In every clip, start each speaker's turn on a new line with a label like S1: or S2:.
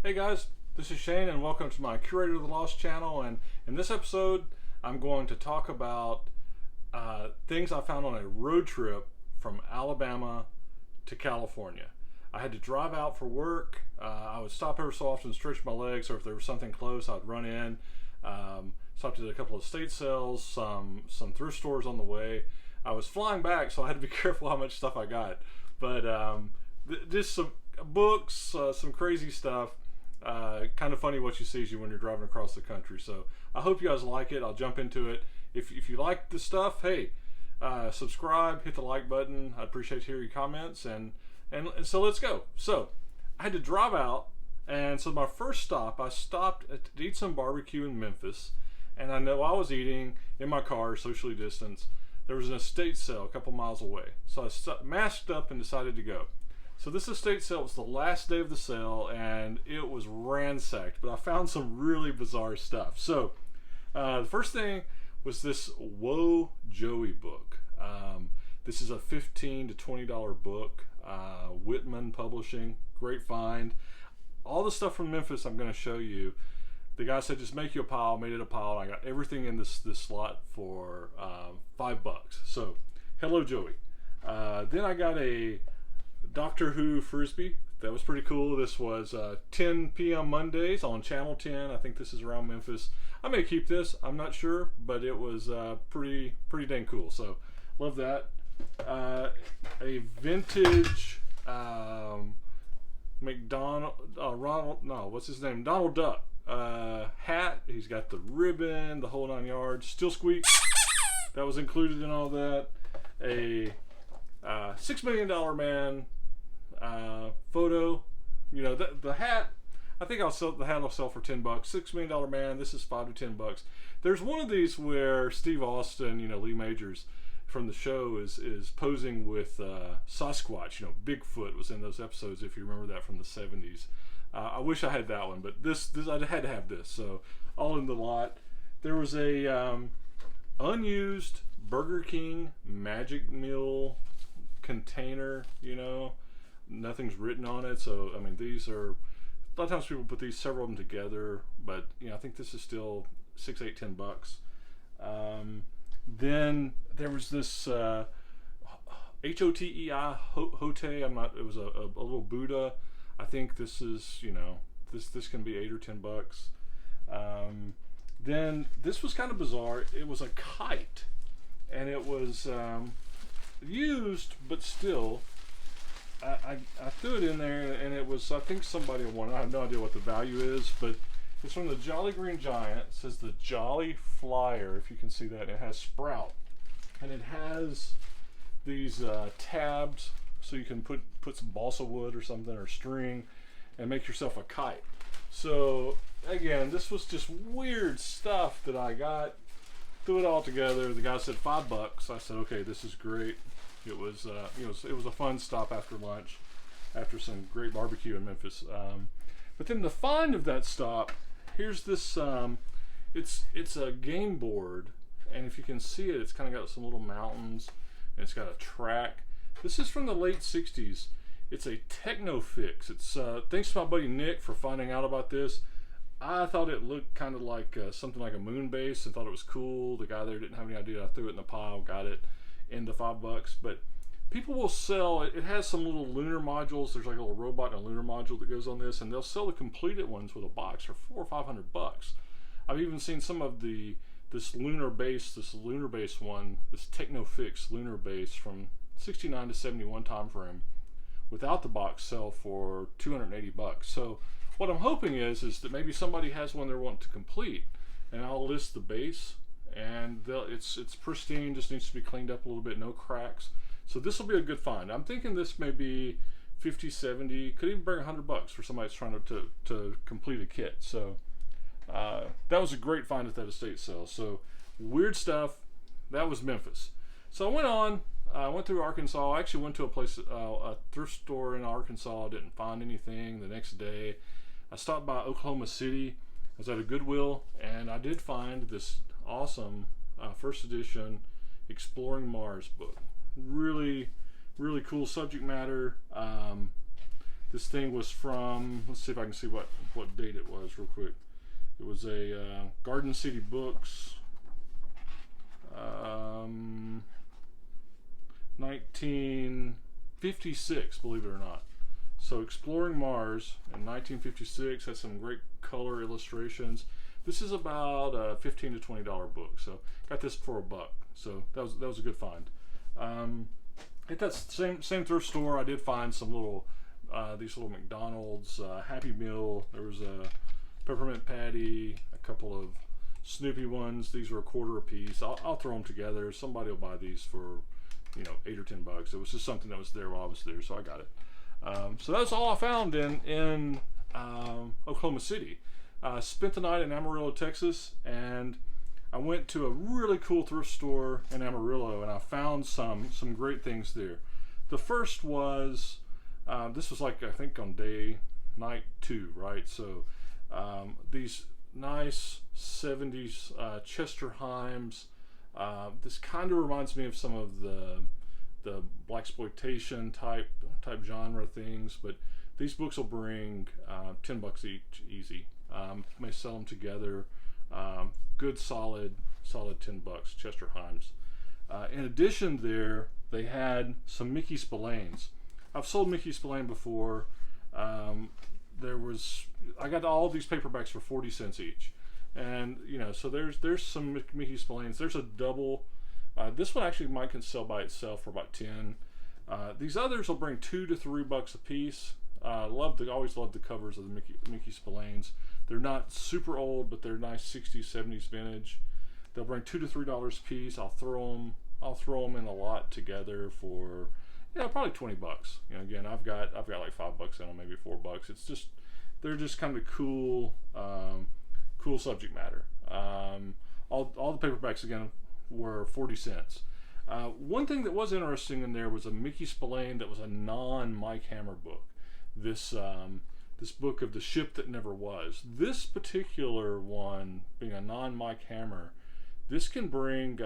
S1: Hey guys, this is Shane and welcome to my Curator of the Lost channel, and in this episode I'm going to talk about things I found on a road trip from Alabama to California. I had to drive out for work. I would stop every so often to stretch my legs, or if there was something close I'd run in. Stopped at a couple of estate sales, some thrift stores on the way. I was flying back, so I had to be careful how much stuff I got, but just some books, some crazy stuff. Kind of funny what you see when you're driving across the country. So I hope you guys like it. I'll jump into it. If you like the stuff, hey, subscribe, hit the like button. I'd appreciate to hear your comments, and so let's go. So I had to drive out, and so my first stop, I stopped to eat some barbecue in Memphis, and I know I was eating in my car, socially distanced. There was an estate sale a couple miles away, so I masked up and decided to go. So this estate sale was the last day of the sale, and it was ransacked, but I found some really bizarre stuff. So the first thing was this Whoa Joey book. This is a $15 to $20 book, Whitman Publishing, great find. All the stuff from Memphis I'm going to show you. The guy said just make you a pile, made it a pile. I got everything in this slot for $5. So hello Joey. Then I got a Doctor Who Frisbee. That was pretty cool. This was 10 p.m. Mondays on Channel 10. I think this is around Memphis. I may keep this. I'm not sure, but it was pretty dang cool. So love that. A vintage Donald Duck hat. He's got the ribbon, the whole 9 yards. Steel squeak. That was included in all that. A $6 Million Man photo. You know, the hat, I think the hat I'll sell for $10. $6 Million Man, this is $5 to $10. There's one of these where Steve Austin, Lee Majors from the show is posing with Sasquatch. Bigfoot was in those episodes, if you remember that from the 70s. I wish I had that one, but this I had to have this. So all in the lot. There was a unused Burger King Magic Meal container, nothing's written on it. So I mean, these are, a lot of times people put these, several of them together, but I think this is still $6, $8, $10. Then there was this HOTEI Hote. It was a little Buddha. I think this is, this can be $8 or $10. Then this was kind of bizarre. It was a kite, and it was used, but still, I threw it in there, and it was, I think somebody wanted. I have no idea what the value is, but it's from the Jolly Green Giant. It says the Jolly Flyer, if you can see that. It has sprout, and it has these tabs, so you can put some balsa wood or something, or string, and make yourself a kite. So again, this was just weird stuff that I got. Threw it all together. The guy said $5. I said, okay, this is great. It was, it was a fun stop after lunch, after some great barbecue in Memphis. But then the find of that stop, here's this. It's a game board, and if you can see it, it's kind of got some little mountains, and it's got a track. This is from the late '60s. It's a techno fix. It's thanks to my buddy Nick for finding out about this. I thought it looked kind of like something like a moon base, and thought it was cool. The guy there didn't have any idea. I threw it in the pile, got it into $5. But people will sell it. It has some little lunar modules. There's like a little robot and a lunar module that goes on this, and they'll sell the completed ones with a box for $400 or $500. I've even seen some of this lunar base one, this Techno Fix lunar base from 69 to 71 time frame, without the box, sell for $280. So what I'm hoping is that maybe somebody has one they're wanting to complete, and I'll list the base, and it's pristine, just needs to be cleaned up a little bit, no cracks. So this will be a good find. I'm thinking this may be 50, 70, could even bring $100 for somebody that's trying to complete a kit. So that was a great find at that estate sale. So weird stuff. That was Memphis. So I went through Arkansas. I actually went to a thrift store in Arkansas. I didn't find anything. The next day I stopped by Oklahoma City. I was at a Goodwill, and I did find this awesome first edition Exploring Mars book. Really cool subject matter. This thing was from, let's see if I can see what date it was real quick. It was a Garden City Books, 1956, believe it or not. So Exploring Mars in 1956 had some great color illustrations. This is about a $15 to $20 book. So got this for $1. So that was a good find. At that same thrift store, I did find some little these little McDonald's Happy Meal. There was a peppermint patty, a couple of Snoopy ones. These were $1 a piece. I'll throw them together. Somebody will buy these for, you know, $8 or $10. It was just something that was there while I was there, so I got it. So that's all I found in Oklahoma City. Spent the night in Amarillo, Texas, and I went to a really cool thrift store in Amarillo, and I found some great things there. The first was, this was like, I think on night 2, right? So these nice 70s Chester Himes. This kind of reminds me of some of the blaxploitation type genre things, but these books will bring $10 each, easy. May sell them together. Good solid $10 Chester Himes. In addition, they had some Mickey Spillanes. I've sold Mickey Spillane before. I got all these paperbacks for 40 cents each, and you know, so there's some Mickey Spillanes. There's a double. This one actually might can sell by itself for about 10. These others will bring $2 to $3 a piece. Always love the covers of the Mickey Spillanes. They're not super old, but they're nice 60s, 70s vintage. They'll bring $2 to $3 a piece. I'll throw them in a lot together for, you know, probably $20. You know, again, I've got like $5 in them, maybe $4. It's just, they're just kind of cool, cool subject matter. All the paperbacks again were 40 cents. One thing that was interesting in there was a Mickey Spillane that was a non-Mike Hammer book. This book of The Ship That Never Was. This particular one, being a non-Mike Hammer, this can bring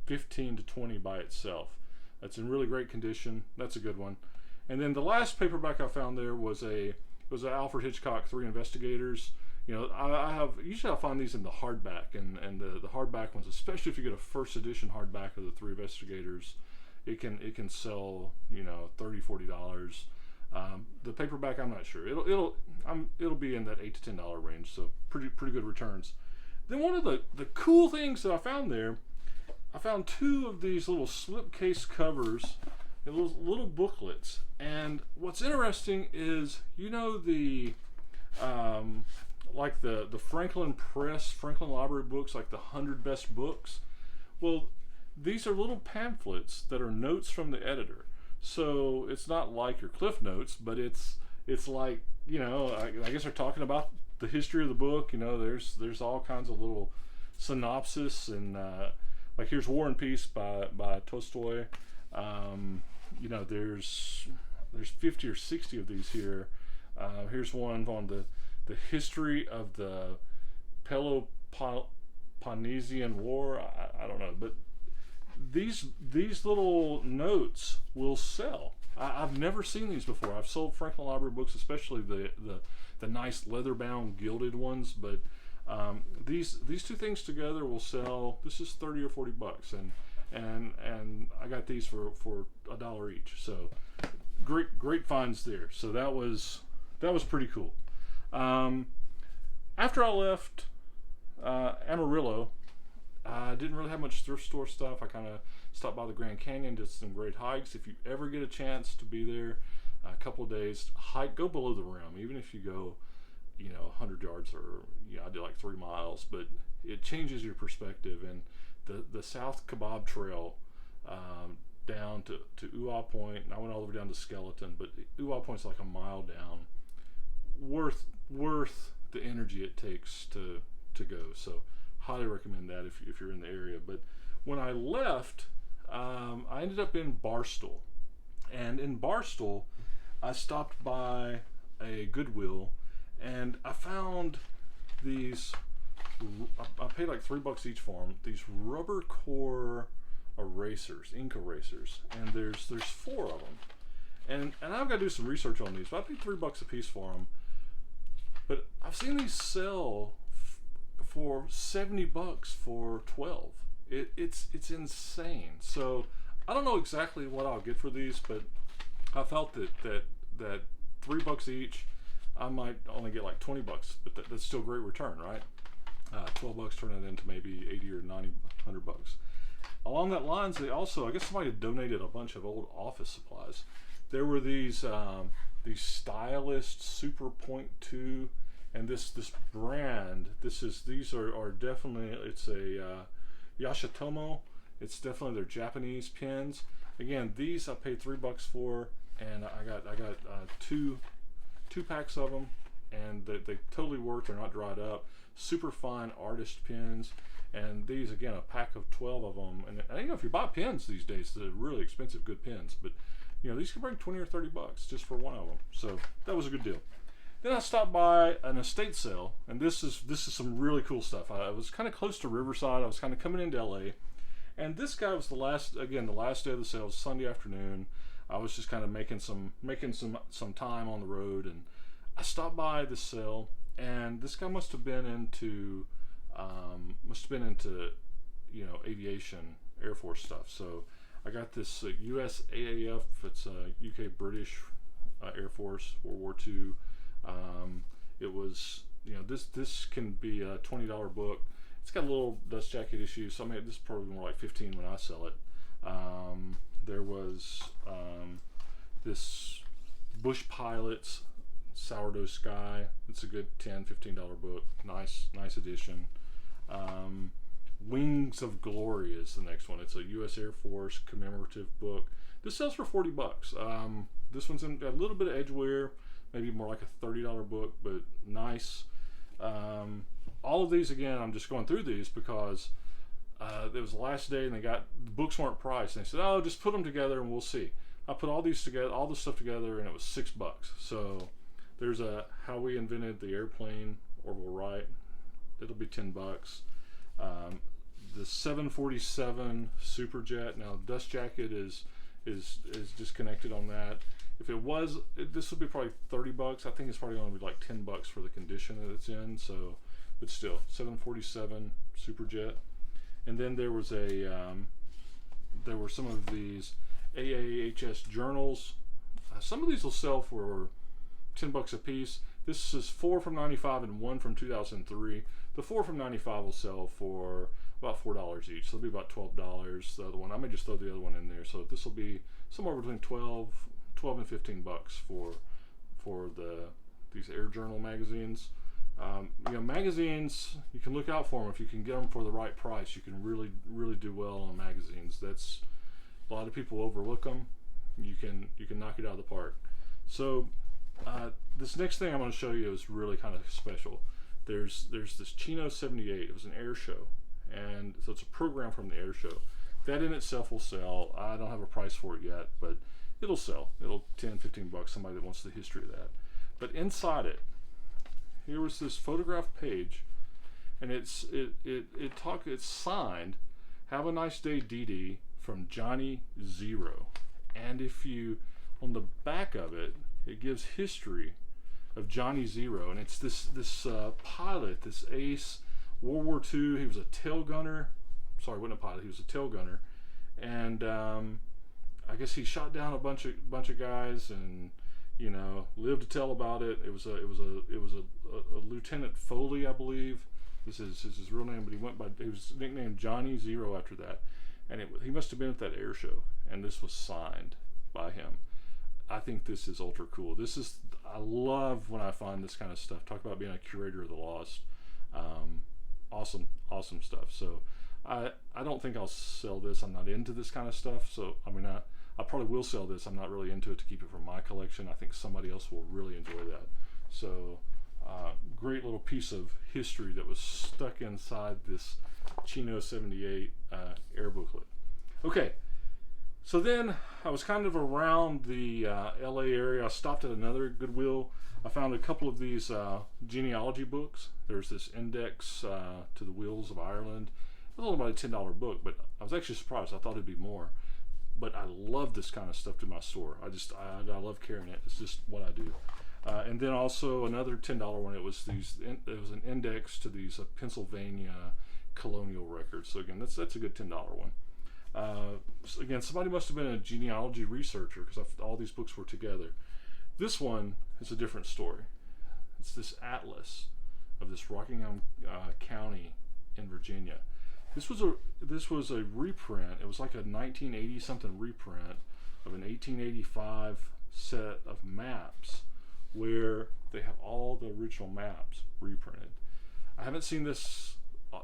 S1: 15 to 20 by itself. That's in really great condition. That's a good one. And then the last paperback I found there was an Alfred Hitchcock, Three Investigators. You know, usually I find these in the hardback, and the hardback ones, especially if you get a first edition hardback of the Three Investigators, it can sell, you know, $30, $40. The paperback, I'm not sure. It'll be in that $8 to $10 range, so pretty good returns. Then one of the cool things that I found there, I found 2 of these little slipcase covers, little booklets. And what's interesting is, you know, like the Franklin Press, Franklin Library books, like the 100 Best Books. Well, these are little pamphlets that are notes from the editor. So it's not like your Cliff Notes, but it's like, you know, I guess they're talking about the history of the book. You know, there's all kinds of little synopsis, and like here's War and Peace by Tolstoy. You know, there's 50 or 60 of these here. Here's one on the history of the Peloponnesian War. I don't know, but these little notes will sell. I've never seen these before. I've sold Franklin Library books, especially the nice leather-bound gilded ones, but these 2 things together will sell. This is $30 or $40, and I got these for $1 each. So great finds there. So that was pretty cool. After I left Amarillo, I didn't really have much thrift store stuff. I kind of stopped by the Grand Canyon, did some great hikes. If you ever get a chance to be there a couple of days, go below the rim. Even if you go, you know, 100 yards, or, you know, I did like 3 miles, but it changes your perspective. And the South Kebab Trail down to Uau Point, and I went all the way down to Skeleton, but Uau Point's like a mile down. Worth the energy it takes to go. So highly recommend that if you're in the area. But when I left, I ended up in Barstool, and in Barstool I stopped by a Goodwill, and I found these. I paid like $3 each for them. These rubber core erasers, ink erasers, and there's 4 of them. and I've got to do some research on these, but I paid $3 a piece for them. But I've seen these sell for $70 for 12. It's insane. So I don't know exactly what I'll get for these, but I felt that $3 each, I might only get like $20, but that's still a great return, right? $12 turning into maybe 80 or 90, $100. Along that lines, they also, I guess somebody had donated a bunch of old office supplies. There were these Stylist Super Point 2, and this brand, these are definitely, it's a Yashitomo. It's definitely their Japanese pens. Again, these I paid $3 for, and I got two packs of them, and they totally work. They're not dried up. Super fine artist pens, and these, again, a pack of 12 of them. And you know, if you buy pens these days, they're really expensive, good pens, but you know, these can bring 20 or $30 just for one of them. So that was a good deal. Then I stopped by an estate sale, and this is some really cool stuff. I was kind of close to Riverside. I was kind of coming into LA, and this guy was the last day of the sale. It was Sunday afternoon. I was just kind of making some time on the road, and I stopped by this sale, and this guy must have been into you know, aviation, Air Force stuff. So I got this USAAF. It's UK British Air Force, World War II. It was, you know, this can be a $20 book. It's got a little dust jacket issue, so I mean, this is probably more like 15 when I sell it. There was this Bush Pilots Sourdough Sky. It's a good $10, $15 book. Nice edition. Wings of Glory is the next one. It's a U.S. Air Force commemorative book. This sells for $40. This one's got a little bit of edge wear, maybe more like a $30 book, but nice. All of these, again, I'm just going through these because it was the last day, and the books weren't priced, and they said, "Oh, just put them together and we'll see." I put all these together, all this stuff together, and it was $6. So there's a How We Invented the Airplane, Orville Wright. It'll be $10. The 747 Superjet. Now, dust jacket is disconnected on that. If it was, this would be probably $30. I think it's probably going to be like $10 for the condition that it's in. So, but still, 747 Superjet. And then there was there were some of these AAHS journals. Some of these will sell for $10 a piece. This is 4 from 95 and 1 from 2003. The 4 from 95 will sell for about $4 each, so it'll be about $12. The other one, I may just throw the other one in there. So this will be somewhere between 12 and $15 for these Air Journal magazines. You know, magazines, you can look out for them. If you can get them for the right price, you can really do well on magazines. That's, a lot of people overlook them. You can knock it out of the park. So this next thing I'm going to show you is really kind of special. There's this Chino 78. It was an air show, and so it's a program from the air show. That in itself will sell. I don't have a price for it yet, but it'll sell. It'll $10, $15. Somebody that wants the history of that. But inside it, here was this photograph page, and it's signed, "Have a nice day, Dee Dee," from Johnny Zero. And if you, on the back of it, it gives history of Johnny Zero, and it's this pilot, this ace, World War II. He was a tail gunner. Sorry, he wasn't a pilot. He was a tail gunner, and I guess he shot down a bunch of guys, and you know, lived to tell about it. It was a Lieutenant Foley, I believe. This is his real name, but he was nicknamed Johnny Zero after that, and he must have been at that air show, and this was signed by him. I think this is ultra cool. I love when I find this kind of stuff. Talk about being a curator of the lost. Awesome stuff. So I don't think I'll sell this. I'm not into this kind of stuff. So I mean, I probably will sell this. I'm not really into it to keep it for my collection. I think somebody else will really enjoy that. So great little piece of history that was stuck inside this Chino 78 air booklet. Okay. So then I was kind of around the LA area. I stopped at another Goodwill. I found a couple of these genealogy books. There's this Index to the Wheels of Ireland. It was only about a $10 book, but I was actually surprised. I thought it'd be more.
S2: but I love this kind of stuff to my store. I love carrying it. It's just what I do. And then also another $10 one. It was an index to these Pennsylvania colonial records. So again, that's a good $10 one. So again, somebody must have been a genealogy researcher because all these books were together. This one is a different story. It's this atlas of this Rockingham County in Virginia. This was a reprint. It was like a 1980 something reprint of an 1885 set of maps where they have all the original maps reprinted. I haven't seen this.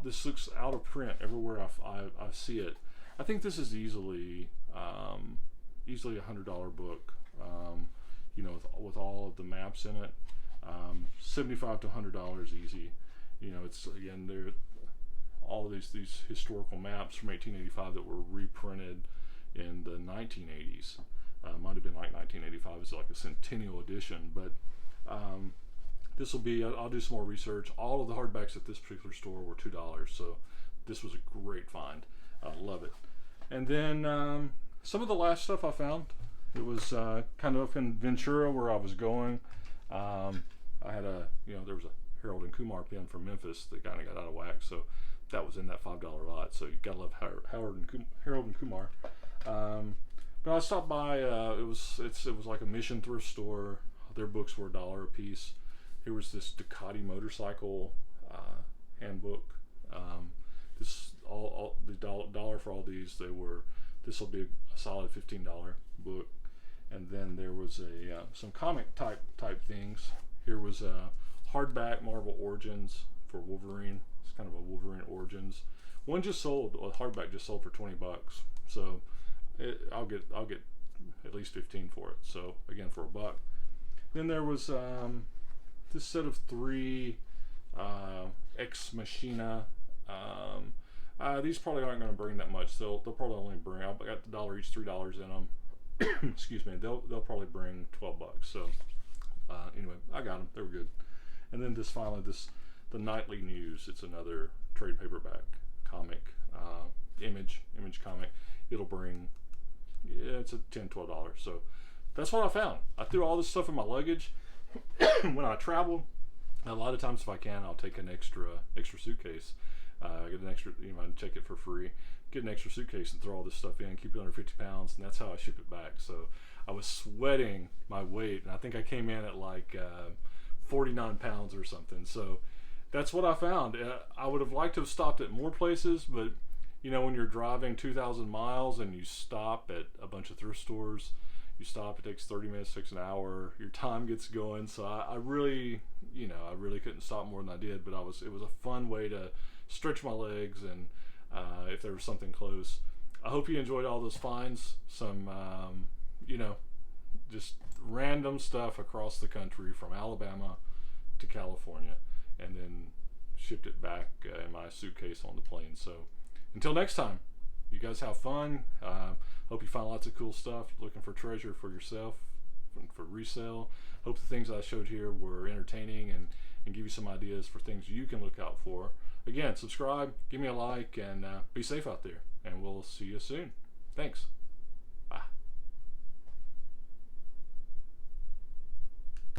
S2: This looks out of print everywhere I see it. I think this is easily $100 book. With all of the maps in it, $75 to $100 easy. It's again there. All of these historical maps from 1885 that were reprinted in the 1980s. Might have been like 1985. It's like a centennial edition, but this will be. I'll do some more research. All of the hardbacks at this particular store were $2, so this was a great find. I love it. And then some of the last stuff I found. It was kind of up in Ventura where I was going. I had there was a Harold and Kumar pen from Memphis that kind of got out of whack, so that was in that $5 lot. So you gotta love Harold and Kumar. But I stopped by. It was like a Mission thrift store. Their books were $1 a piece. Here was this Ducati motorcycle handbook. This all the $1 for all these. This will be a solid $15 book. And then there was some comic type things. Here was a hardback Marvel Origins for Wolverine. It's kind of a Wolverine Origins. One just sold. A hardback just sold for $20. So I'll get at least 15 for it. So again, for $1. Then there was this set of 3 Ex Machina. These probably aren't going to bring that much. They'll probably only bring. I got the $1 each, $3 in them. Excuse me. They'll probably bring $12. So anyway, I got them. They were good. And then the Nightly News. It's another trade paperback comic, image comic. It'll bring. Yeah, it's a $10, $12. So that's what I found. I threw all this stuff in my luggage when I travel. A lot of times, if I can, I'll take an extra suitcase. Get an extra, I can check it for free. Get an extra suitcase and throw all this stuff in, keep it under 50 pounds, and that's how I ship it back. So I was sweating my weight, and I think I came in at like 49 pounds or something. So that's what I found. I would have liked to have stopped at more places, but when you're driving 2,000 miles and you stop at a bunch of thrift stores, it takes 30 minutes, takes an hour, your time gets going. So I really couldn't stop more than I did, but it was a fun way to stretch my legs, and if there was something close. I hope you enjoyed all those finds. Some just random stuff across the country from Alabama to California, and then shipped it back in my suitcase on the plane. So until next time, you guys have fun. Hope you find lots of cool stuff. Looking for treasure for yourself, for resale. Hope the things I showed here were entertaining and give you some ideas for things you can look out for. Again, subscribe, give me a like, and be safe out there. And we'll see you soon. Thanks.